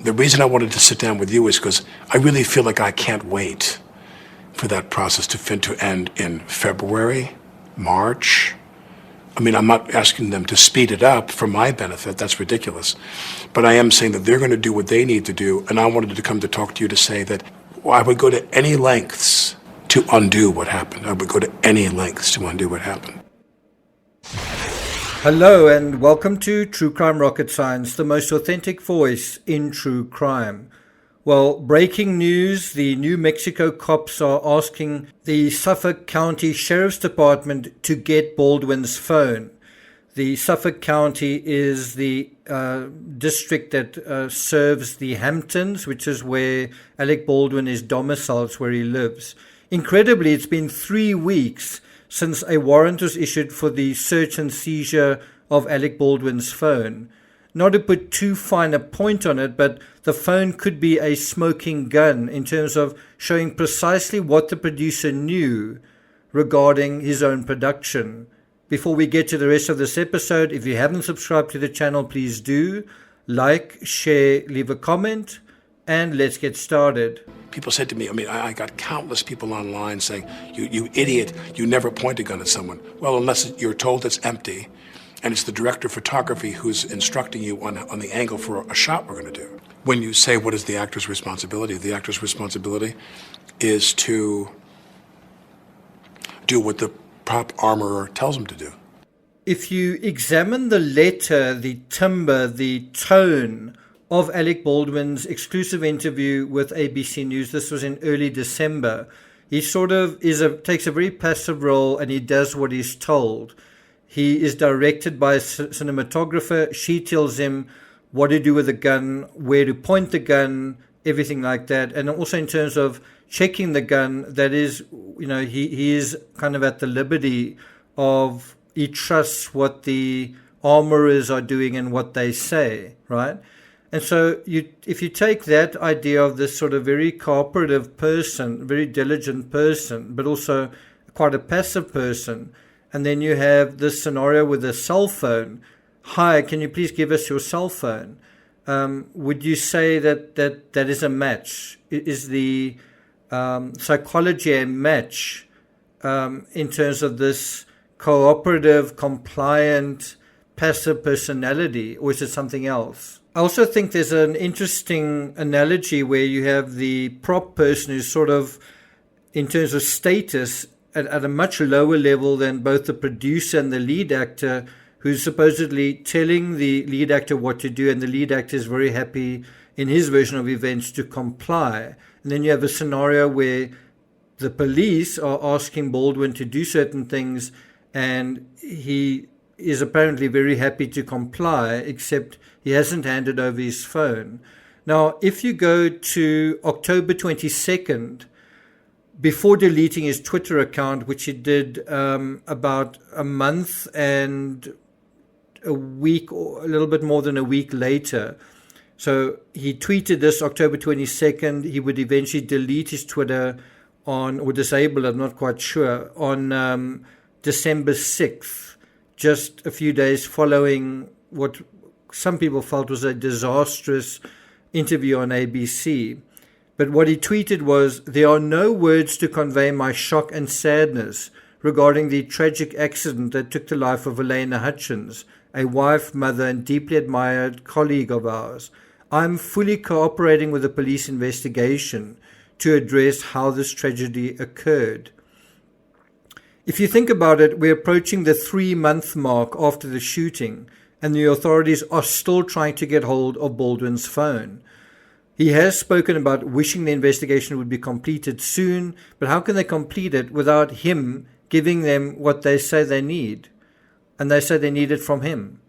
The reason I wanted to sit down with you is because I really feel like I can't wait for that process to end in February, March. I mean, I'm not asking them to speed it up for my benefit. That's ridiculous. But I am saying that they're going to do what they need to do, and I wanted to come to talk to you to say that I would go to any lengths to undo what happened. I would go to any lengths to undo what happened. Hello and welcome to True Crime Rocket Science, the most authentic voice in true crime. Well, breaking news, the New Mexico cops are asking the Suffolk County Sheriff's Department to get Baldwin's phone. The Suffolk County is the district that serves the Hamptons, which is where Alec Baldwin is domiciled, it's where he lives. Incredibly, it's been 3 weeks since a warrant was issued for the search and seizure of Alec Baldwin's phone. Not to put too fine a point on it, but the phone could be a smoking gun in terms of showing precisely what the producer knew regarding his own production. Before we get to the rest of this episode, if you haven't subscribed to the channel, please do. Like, share, leave a comment, and let's get started. People said to me, I got countless people online saying, you idiot, you never point a gun at someone. Well, unless you're told it's empty, and it's the director of photography who's instructing you on the angle for a shot we're going to do. When you say what is the actor's responsibility, the actor's responsibility is to do what the prop armorer tells him to do. If you examine the letter, the timbre, the tone of Alec Baldwin's exclusive interview with ABC News, this was in early December, he sort of takes a very passive role and he does what he's told. He is directed by a cinematographer. She tells him what to do with the gun, where to point the gun, everything like that. And also in terms of checking the gun, that is, he is kind of at the liberty of, he trusts what the armorers are doing and what they say, right? And so if you take that idea of this sort of very cooperative person, very diligent person, but also quite a passive person, and then you have this scenario with a cell phone. Hi, can you please give us your cell phone? Would you say that is a match? Is the psychology a match in terms of this cooperative, compliant, passive personality, or is it something else? I also think there's an interesting analogy where you have the prop person who's sort of, in terms of status, at a much lower level than both the producer and the lead actor, who's supposedly telling the lead actor what to do, and the lead actor is very happy in his version of events to comply. And then you have a scenario where the police are asking Baldwin to do certain things, and he is apparently very happy to comply, except he hasn't handed over his phone. Now, if you go to October 22nd, before deleting his Twitter account, which he did about a month and a week, or a little bit more than a week later. So he tweeted this October 22nd. He would eventually delete his Twitter or disable it, I'm not quite sure, on December 6th, just a few days following what some people felt was a disastrous interview on ABC. But what he tweeted was, "There are no words to convey my shock and sadness regarding the tragic accident that took the life of Elena Hutchins, a wife, mother, and deeply admired colleague of ours. I'm fully cooperating with the police investigation to address how this tragedy occurred." If you think about it, we're approaching the 3-month mark after the shooting, and the authorities are still trying to get hold of Baldwin's phone. He has spoken about wishing the investigation would be completed soon, but how can they complete it without him giving them what they say they need? And they say they need it from him.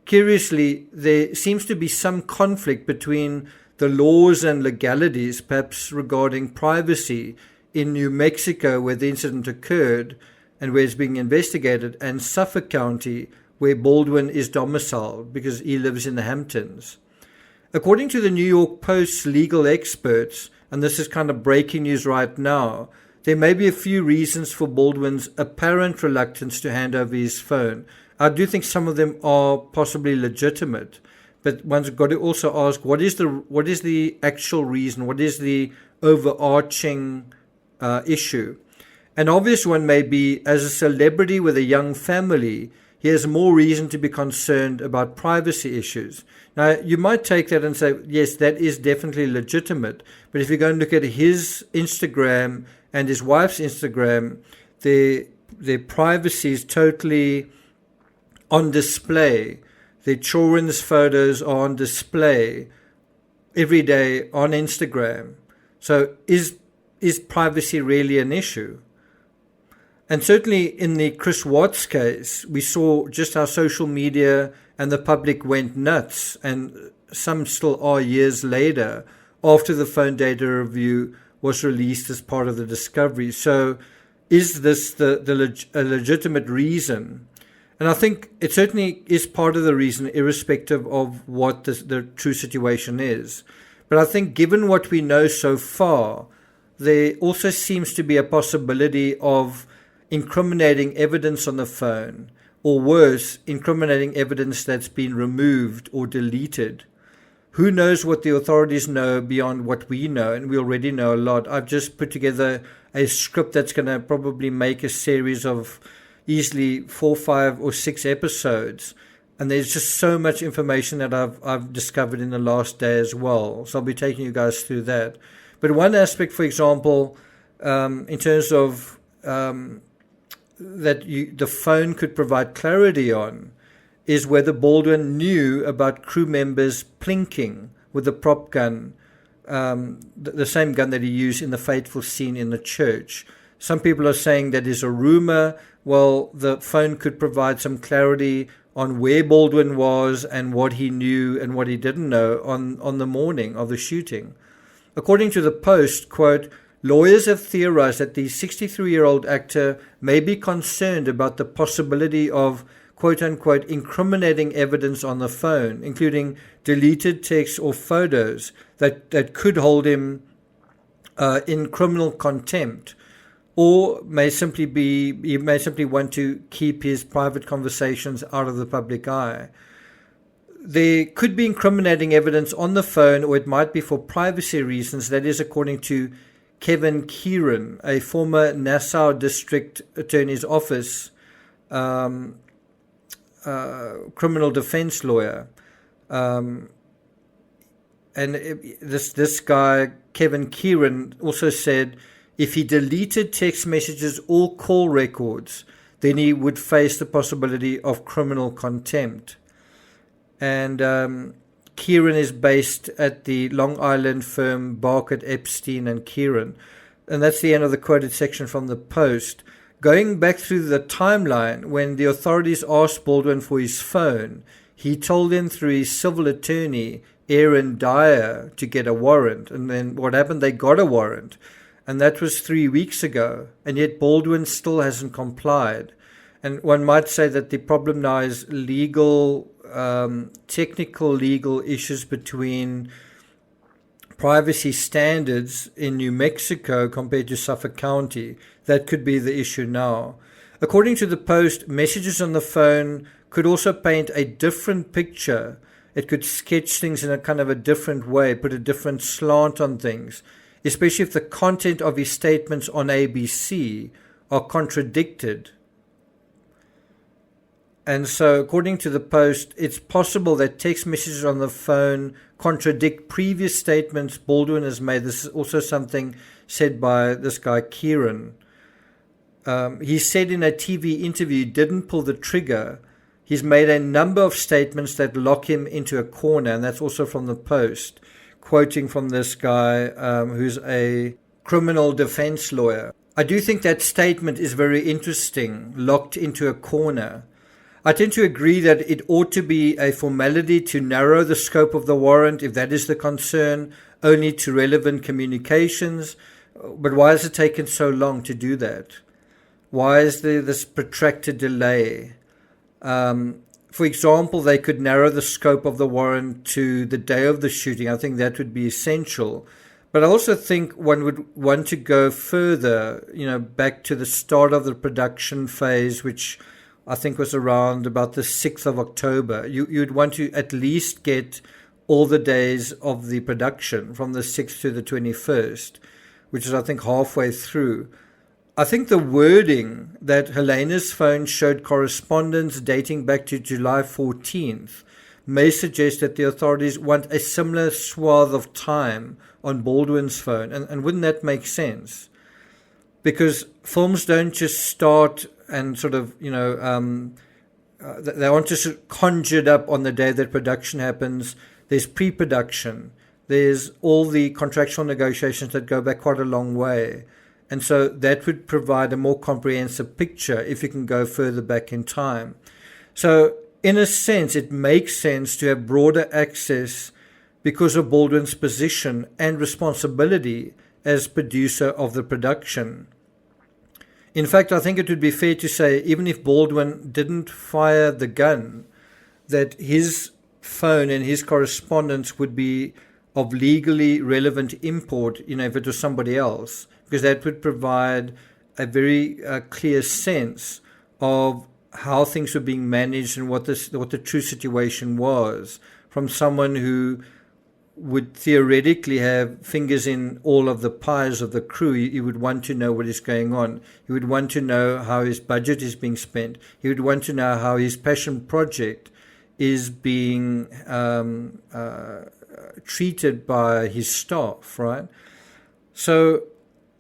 Curiously, there seems to be some conflict between the laws and legalities, perhaps regarding privacy, in New Mexico, where the incident occurred and where it's being investigated, and Suffolk County, where Baldwin is domiciled because he lives in the Hamptons. According to the New York Post's legal experts, and this is kind of breaking news right now, there may be a few reasons for Baldwin's apparent reluctance to hand over his phone. I do think some of them are possibly legitimate, but one's got to also ask, what is the actual reason? What is the overarching issue? An obvious one may be, as a celebrity with a young family, he has more reason to be concerned about privacy issues. Now, you might take that and say, yes, that is definitely legitimate. But if you go and look at his Instagram and his wife's Instagram, their privacy is totally on display. Their children's photos are on display every day on Instagram. So is privacy really an issue? And certainly in the Chris Watts case, we saw just how social media and the public went nuts, and some still are years later, after the phone data review was released as part of the discovery. So is this a legitimate reason? And I think it certainly is part of the reason, irrespective of what the true situation is. But I think given what we know so far, there also seems to be a possibility of incriminating evidence on the phone, or worse, incriminating evidence that's been removed or deleted. Who knows what the authorities know beyond what we know, and we already know a lot. I've just put together a script that's going to probably make a series of easily 4, 5, or 6 episodes, and there's just so much information that I've discovered in the last day as well. So I'll be taking you guys through that. But one aspect, for example, in terms of the phone could provide clarity on, is whether Baldwin knew about crew members plinking with the prop gun, the same gun that he used in the fateful scene in the church. Some people are saying that is a rumor. Well, the phone could provide some clarity on where Baldwin was and what he knew and what he didn't know on the morning of the shooting. According to the Post, quote, lawyers have theorized that the 63-year-old actor may be concerned about the possibility of, quote-unquote, incriminating evidence on the phone, including deleted texts or photos that could hold him in criminal contempt, or he may simply want to keep his private conversations out of the public eye. There could be incriminating evidence on the phone, or it might be for privacy reasons. That is according to Kevin Kieran, a former Nassau District Attorney's Office criminal defense lawyer. And this guy, Kevin Kieran, also said if he deleted text messages or call records, then he would face the possibility of criminal contempt. And Kieran is based at the Long Island firm Barkett, Epstein and Kieran. And that's the end of the quoted section from the Post. Going back through the timeline, when the authorities asked Baldwin for his phone, he told them through his civil attorney, Aaron Dyer, to get a warrant. And then what happened? They got a warrant. And that was 3 weeks ago. And yet Baldwin still hasn't complied. And one might say that the problem now is technical legal issues between privacy standards in New Mexico compared to Suffolk County. That could be the issue now. According to the Post, messages on the phone could also paint a different picture. It could sketch things in a kind of a different way, put a different slant on things, especially if the content of his statements on ABC are contradicted. And so, according to the Post, it's possible that text messages on the phone contradict previous statements Baldwin has made. This is also something said by this guy, Kieran. He said in a TV interview he didn't pull the trigger. He's made a number of statements that lock him into a corner, and that's also from the Post, quoting from this guy who's a criminal defense lawyer. I do think that statement is very interesting, locked into a corner. I tend to agree that it ought to be a formality to narrow the scope of the warrant, if that is the concern, only to relevant communications. But why has it taken so long to do that? Why is there this protracted delay? For example, they could narrow the scope of the warrant to the day of the shooting. I think that would be essential. But I also think one would want to go further, back to the start of the production phase, which I think was around about the 6th of October. You'd want to at least get all the days of the production from the 6th to the 21st, which is, I think, halfway through. I think the wording that Helena's phone showed correspondence dating back to July 14th may suggest that the authorities want a similar swath of time on Baldwin's phone. And wouldn't that make sense? Because films don't just start and sort of, they aren't just conjured up on the day that production happens. There's pre-production. There's all the contractual negotiations that go back quite a long way. And so that would provide a more comprehensive picture if you can go further back in time. So in a sense, it makes sense to have broader access because of Baldwin's position and responsibility as producer of the production. In fact, I think it would be fair to say, even if Baldwin didn't fire the gun, that his phone and his correspondence would be of legally relevant import, if it was somebody else, because that would provide a very clear sense of how things were being managed and what the true situation was from someone who would theoretically have fingers in all of the pies of the crew. He would want to know what is going on. He would want to know how his budget is being spent. He would want to know how his passion project is being treated by his staff, right? So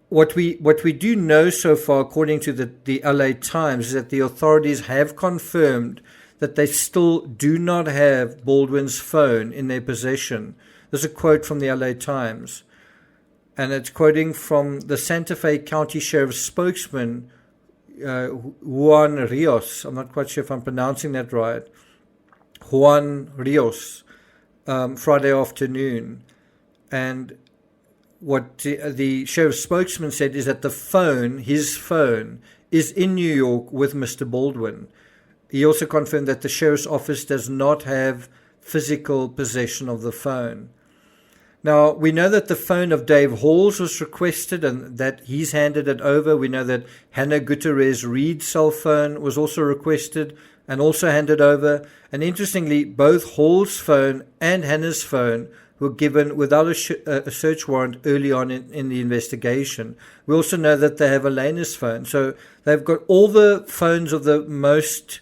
what we do know so far, according to the LA Times, is that the authorities have confirmed that they still do not have Baldwin's phone in their possession. There's a quote from the LA Times, and it's quoting from the Santa Fe County Sheriff's spokesman, Juan Rios. I'm not quite sure if I'm pronouncing that right. Juan Rios, Friday afternoon. And what the sheriff's spokesman said is that the phone, his phone, is in New York with Mr. Baldwin. He also confirmed that the sheriff's office does not have physical possession of the phone. Now, we know that the phone of Dave Halls was requested and that he's handed it over. We know that Hannah Gutierrez-Reed's cell phone was also requested and also handed over. And interestingly, both Hall's phone and Hannah's phone were given without a search warrant early on in the investigation. We also know that they have Elena's phone. So they've got all the phones of the most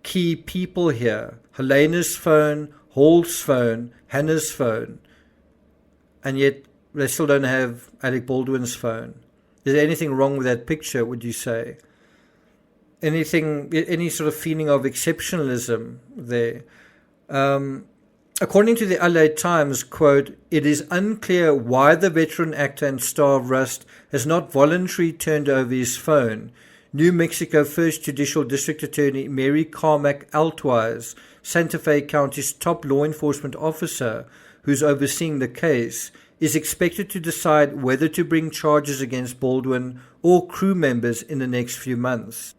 key people here. Helena's phone, Hall's phone, Hannah's phone. And yet they still don't have Alec Baldwin's phone. Is there anything wrong with that picture, would you say? Any sort of feeling of exceptionalism there? According to the LA Times, quote, "It is unclear why the veteran actor and star of Rust has not voluntarily turned over his phone. New Mexico First Judicial District Attorney Mary Carmack Altwise, Santa Fe County's top law enforcement officer, who's overseeing the case, is expected to decide whether to bring charges against Baldwin or crew members in the next few months."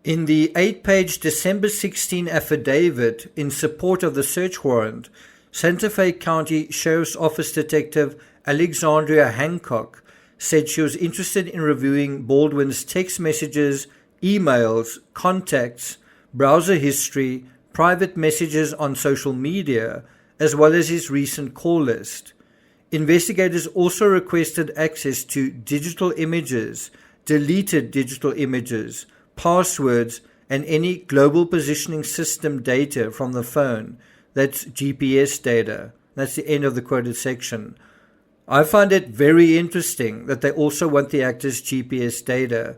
In the 8-page December 16 affidavit in support of the search warrant, Santa Fe County Sheriff's Office Detective Alexandria Hancock said she was interested in reviewing Baldwin's text messages, emails, contacts, browser history, private messages on social media, as well as his recent call list. Investigators also requested access to digital images, deleted digital images, passwords, and any global positioning system data from the phone. That's GPS data. That's the end of the quoted section. I find it very interesting that they also want the actor's GPS data.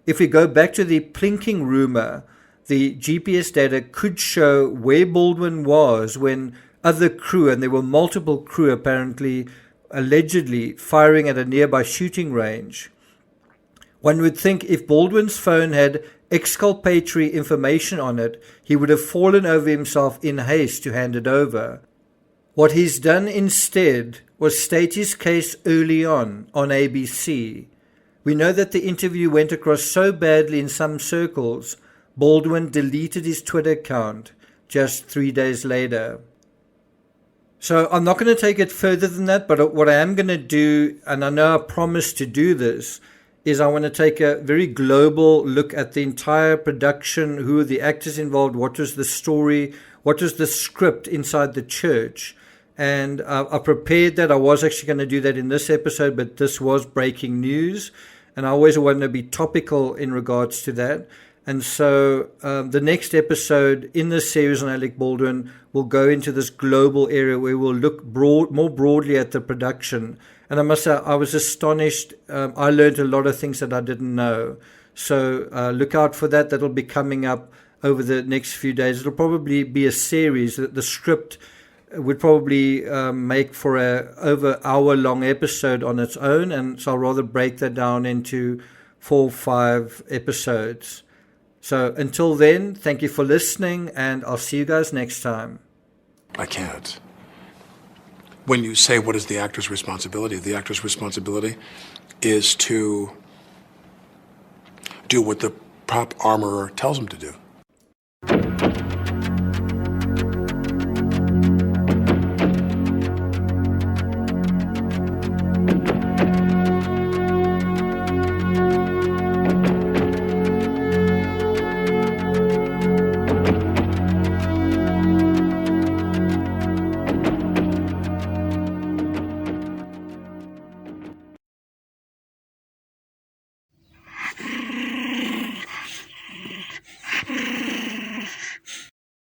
If we go back to the plinking rumor, the GPS data could show where Baldwin was when other crew, and there were multiple crew apparently, allegedly firing at a nearby shooting range. One would think if Baldwin's phone had exculpatory information on it, he would have fallen over himself in haste to hand it over. What he's done instead was state his case early on ABC. We know that the interview went across so badly in some circles, Baldwin deleted his Twitter account just 3 days later. So I'm not going to take it further than that, but what I am going to do, and I know I promised to do this, is I want to take a very global look at the entire production, who are the actors involved, what was the story, what was the script inside the church. And I prepared that. I was actually going to do that in this episode, but this was breaking news. And I always want to be topical in regards to that. And so the next episode in this series on Alec Baldwin will go into this global area where we'll look more broadly at the production. And I must say, I was astonished. I learned a lot of things that I didn't know. So look out for that. That'll be coming up over the next few days. It'll probably be a series. The script would probably make for a over hour-long episode on its own. And so I'll rather break that down into 4 or 5 episodes. So until then, thank you for listening, and I'll see you guys next time. I can't. When you say what is the actor's responsibility, the actor's responsibility is to do what the prop armorer tells him to do.